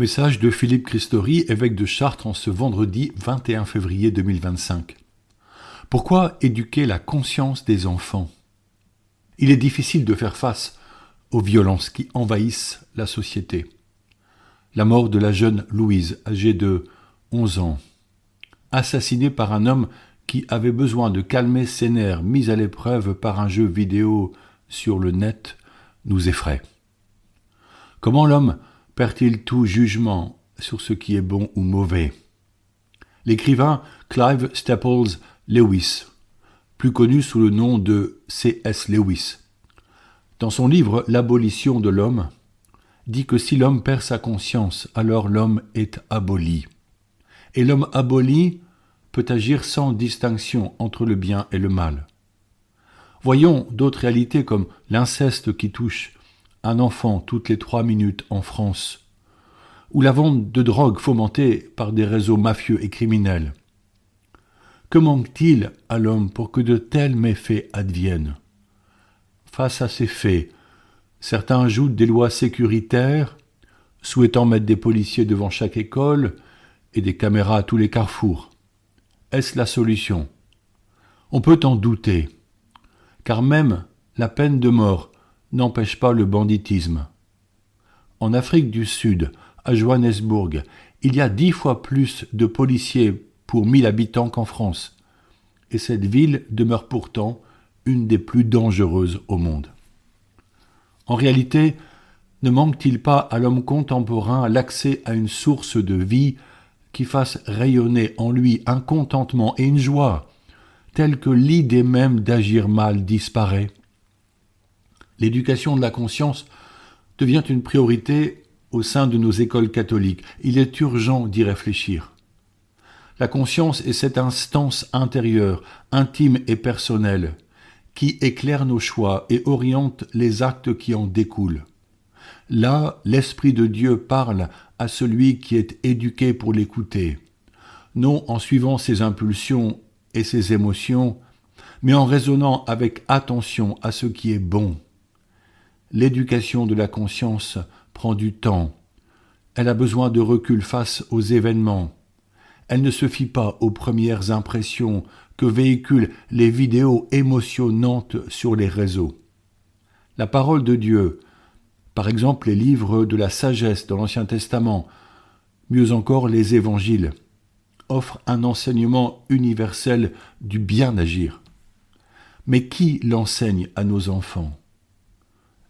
Message de Philippe Christori, évêque de Chartres, en ce vendredi 21 février 2025. Pourquoi éduquer la conscience des enfants ? Il est difficile de faire face aux violences qui envahissent la société. La mort de la jeune Louise, âgée de 11 ans, assassinée par un homme qui avait besoin de calmer ses nerfs, mis à l'épreuve par un jeu vidéo sur le net, nous effraie. Comment l'homme perd-il tout jugement sur ce qui est bon ou mauvais ? L'écrivain Clive Staples Lewis, plus connu sous le nom de C.S. Lewis, dans son livre L'abolition de l'homme, dit que si l'homme perd sa conscience, alors l'homme est aboli. Et l'homme aboli peut agir sans distinction entre le bien et le mal. Voyons d'autres réalités comme l'inceste qui touche un enfant toutes les 3 minutes en France, ou la vente de drogue fomentée par des réseaux mafieux et criminels. Que manque-t-il à l'homme pour que de tels méfaits adviennent ? Face à ces faits, certains ajoutent des lois sécuritaires, souhaitant mettre des policiers devant chaque école et des caméras à tous les carrefours. Est-ce la solution ? On peut en douter, car même la peine de mort n'empêche pas le banditisme. En Afrique du Sud, à Johannesburg, il y a 10 fois plus de policiers pour 1000 habitants qu'en France, et cette ville demeure pourtant une des plus dangereuses au monde. En réalité, ne manque-t-il pas à l'homme contemporain l'accès à une source de vie qui fasse rayonner en lui un contentement et une joie, telle que l'idée même d'agir mal disparaît ? L'éducation de la conscience devient une priorité au sein de nos écoles catholiques. Il est urgent d'y réfléchir. La conscience est cette instance intérieure, intime et personnelle, qui éclaire nos choix et oriente les actes qui en découlent. Là, l'Esprit de Dieu parle à celui qui est éduqué pour l'écouter, non en suivant ses impulsions et ses émotions, mais en raisonnant avec attention à ce qui est bon. L'éducation de la conscience prend du temps. Elle a besoin de recul face aux événements. Elle ne se fie pas aux premières impressions que véhiculent les vidéos émotionnantes sur les réseaux. La parole de Dieu, par exemple les livres de la sagesse dans l'Ancien Testament, mieux encore les évangiles, offrent un enseignement universel du bien agir. Mais qui l'enseigne à nos enfants ?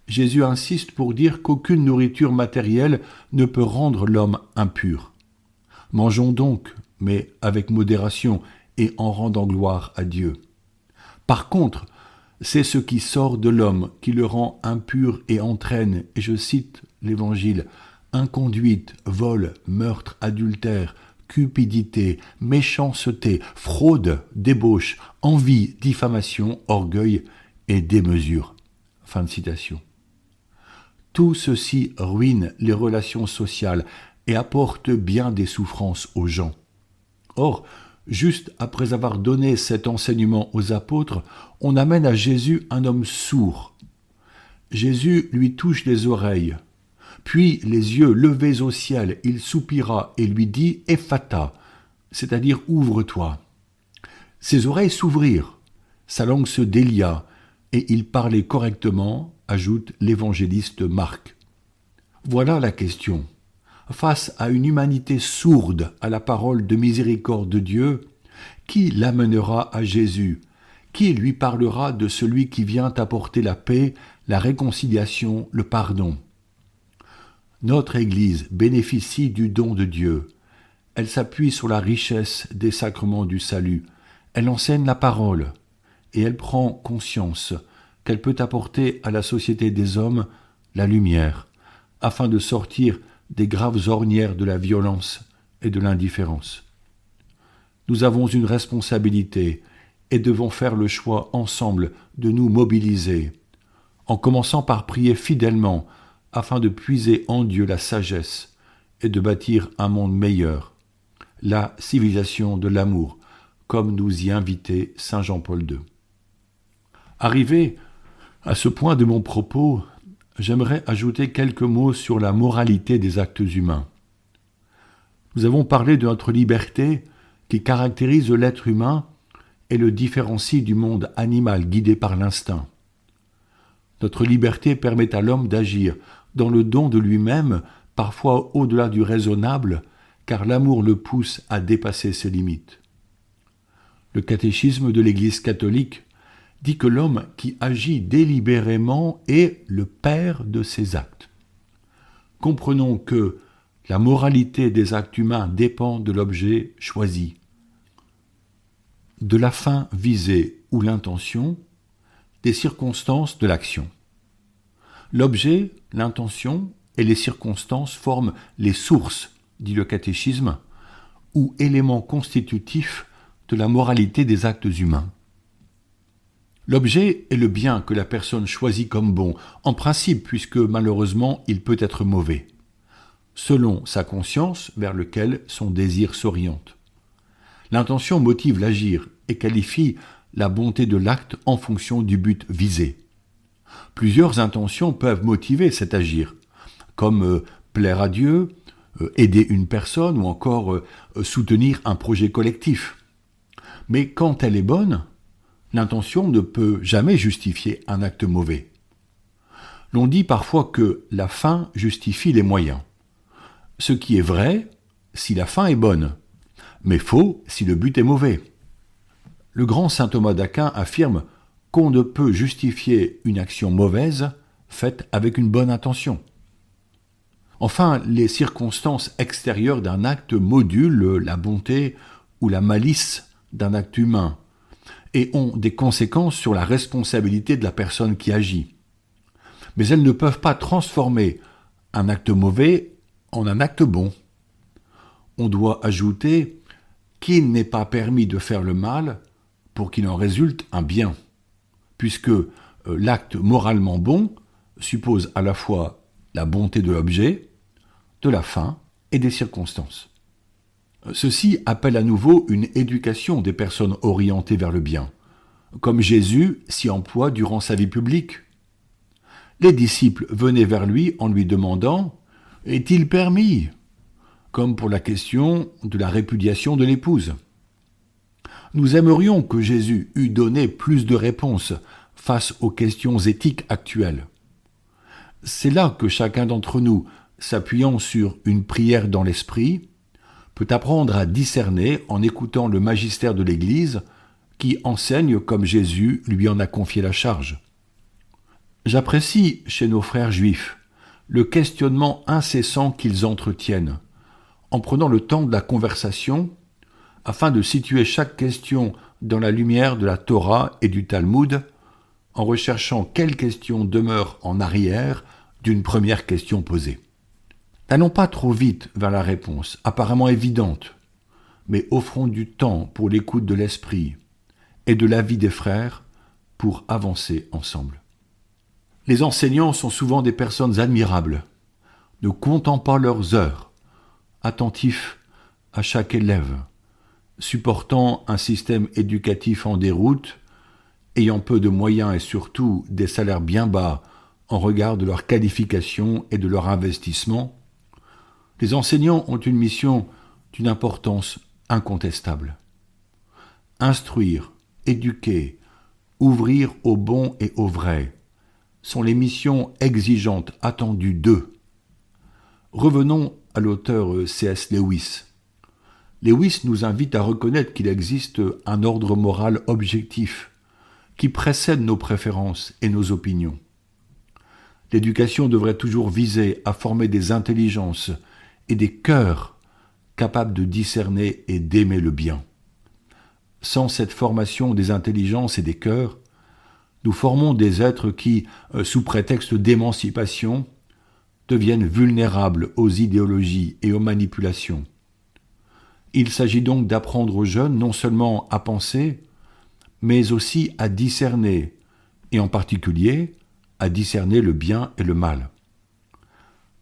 Jésus insiste pour dire qu'aucune nourriture matérielle ne peut rendre l'homme impur. Mangeons donc, mais avec modération et en rendant gloire à Dieu. Par contre, c'est ce qui sort de l'homme qui le rend impur et entraîne, et je cite l'Évangile, inconduite, vol, meurtre, adultère, cupidité, méchanceté, fraude, débauche, envie, diffamation, orgueil et démesure. Fin de citation. Tout ceci ruine les relations sociales et apporte bien des souffrances aux gens. Or, juste après avoir donné cet enseignement aux apôtres, on amène à Jésus un homme sourd. Jésus lui touche les oreilles, puis les yeux levés au ciel, il soupira et lui dit « Ephata », c'est-à-dire « ouvre-toi ». Ses oreilles s'ouvrirent, sa langue se délia, et il parlait correctement, ajoute l'évangéliste Marc. Voilà la question. Face à une humanité sourde à la parole de miséricorde de Dieu, qui l'amènera à Jésus ? Qui lui parlera de celui qui vient apporter la paix, la réconciliation, le pardon ? Notre Église bénéficie du don de Dieu. Elle s'appuie sur la richesse des sacrements du salut. Elle enseigne la parole et elle prend conscience qu'elle peut apporter à la société des hommes la lumière, afin de sortir des graves ornières de la violence et de l'indifférence. Nous avons une responsabilité et devons faire le choix ensemble de nous mobiliser, en commençant par prier fidèlement afin de puiser en Dieu la sagesse et de bâtir un monde meilleur, la civilisation de l'amour, comme nous y invitait Saint Jean-Paul II. Arrivé à ce point de mon propos, j'aimerais ajouter quelques mots sur la moralité des actes humains. Nous avons parlé de notre liberté qui caractérise l'être humain et le différencie du monde animal guidé par l'instinct. Notre liberté permet à l'homme d'agir dans le don de lui-même, parfois au-delà du raisonnable, car l'amour le pousse à dépasser ses limites. Le catéchisme de l'Église catholique dit que l'homme qui agit délibérément est le père de ses actes. Comprenons que la moralité des actes humains dépend de l'objet choisi, de la fin visée ou l'intention, des circonstances de l'action. L'objet, l'intention et les circonstances forment les sources, dit le catéchisme, ou éléments constitutifs de la moralité des actes humains. L'objet est le bien que la personne choisit comme bon, en principe puisque malheureusement il peut être mauvais, selon sa conscience vers lequel son désir s'oriente. L'intention motive l'agir et qualifie la bonté de l'acte en fonction du but visé. Plusieurs intentions peuvent motiver cet agir, comme plaire à Dieu, aider une personne ou encore soutenir un projet collectif. Mais quand elle est bonne, l'intention ne peut jamais justifier un acte mauvais. L'on dit parfois que la fin justifie les moyens. Ce qui est vrai si la fin est bonne, mais faux si le but est mauvais. Le grand saint Thomas d'Aquin affirme qu'on ne peut justifier une action mauvaise faite avec une bonne intention. Enfin, les circonstances extérieures d'un acte modulent la bonté ou la malice d'un acte humain et ont des conséquences sur la responsabilité de la personne qui agit. Mais elles ne peuvent pas transformer un acte mauvais en un acte bon. On doit ajouter qu'il n'est pas permis de faire le mal pour qu'il en résulte un bien, puisque l'acte moralement bon suppose à la fois la bonté de l'objet, de la fin et des circonstances. Ceci appelle à nouveau une éducation des personnes orientées vers le bien, comme Jésus s'y emploie durant sa vie publique. Les disciples venaient vers lui en lui demandant « Est-il permis ?» comme pour la question de la répudiation de l'épouse. Nous aimerions que Jésus eût donné plus de réponses face aux questions éthiques actuelles. C'est là que chacun d'entre nous, s'appuyant sur une prière dans l'esprit, peut apprendre à discerner en écoutant le magistère de l'Église qui enseigne comme Jésus lui en a confié la charge. J'apprécie chez nos frères juifs le questionnement incessant qu'ils entretiennent, en prenant le temps de la conversation afin de situer chaque question dans la lumière de la Torah et du Talmud, en recherchant quelle question demeure en arrière d'une première question posée. N'allons pas trop vite vers la réponse, apparemment évidente, mais offrons du temps pour l'écoute de l'esprit et de l'avis des frères pour avancer ensemble. Les enseignants sont souvent des personnes admirables, ne comptant pas leurs heures, attentifs à chaque élève, supportant un système éducatif en déroute, ayant peu de moyens et surtout des salaires bien bas en regard de leur qualification et de leur investissement, les enseignants ont une mission d'une importance incontestable. Instruire, éduquer, ouvrir au bon et au vrai sont les missions exigeantes attendues d'eux. Revenons à l'auteur C.S. Lewis. Lewis nous invite à reconnaître qu'il existe un ordre moral objectif qui précède nos préférences et nos opinions. L'éducation devrait toujours viser à former des intelligences et des cœurs capables de discerner et d'aimer le bien. Sans cette formation des intelligences et des cœurs, nous formons des êtres qui, sous prétexte d'émancipation, deviennent vulnérables aux idéologies et aux manipulations. Il s'agit donc d'apprendre aux jeunes non seulement à penser, mais aussi à discerner, et en particulier à discerner le bien et le mal.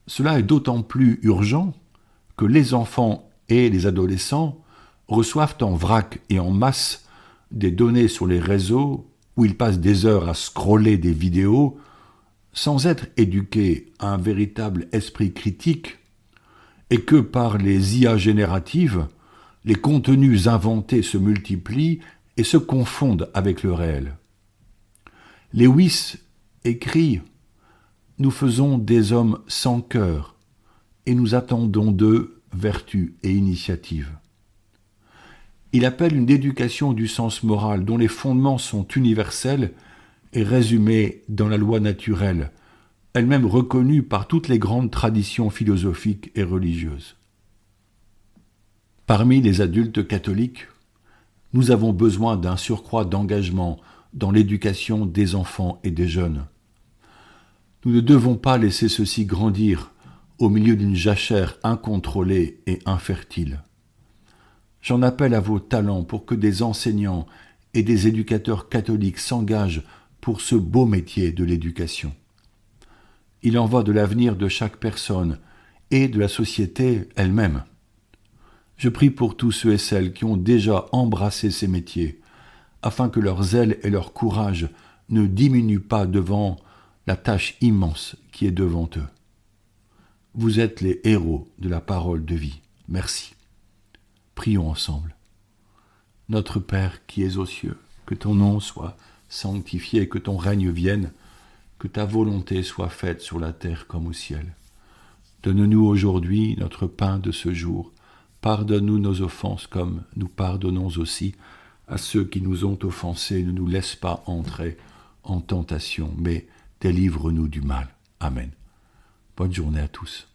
Cela est d'autant plus urgent que les enfants et les adolescents reçoivent en vrac et en masse des données sur les réseaux où ils passent des heures à scroller des vidéos sans être éduqués à un véritable esprit critique et que par les IA génératives, les contenus inventés se multiplient et se confondent avec le réel. Lewis écrit « Nous faisons des hommes sans cœur et nous attendons d'eux vertu et initiative ». Il appelle une éducation du sens moral dont les fondements sont universels et résumés dans la loi naturelle, elle-même reconnue par toutes les grandes traditions philosophiques et religieuses. Parmi les adultes catholiques, nous avons besoin d'un surcroît d'engagement dans l'éducation des enfants et des jeunes. Nous ne devons pas laisser ceux-ci grandir au milieu d'une jachère incontrôlée et infertile. J'en appelle à vos talents pour que des enseignants et des éducateurs catholiques s'engagent pour ce beau métier de l'éducation. Il en va de l'avenir de chaque personne et de la société elle-même. Je prie pour tous ceux et celles qui ont déjà embrassé ces métiers, afin que leur zèle et leur courage ne diminuent pas devant la tâche immense qui est devant eux. Vous êtes les héros de la parole de vie. Merci. Prions ensemble. Notre Père qui es aux cieux, que ton nom soit sanctifié et que ton règne vienne, que ta volonté soit faite sur la terre comme au ciel. Donne-nous aujourd'hui notre pain de ce jour. Pardonne-nous nos offenses comme nous pardonnons aussi à ceux qui nous ont offensés. Ne nous laisse pas entrer en tentation, mais délivre-nous du mal. Amen. Bonne journée à tous.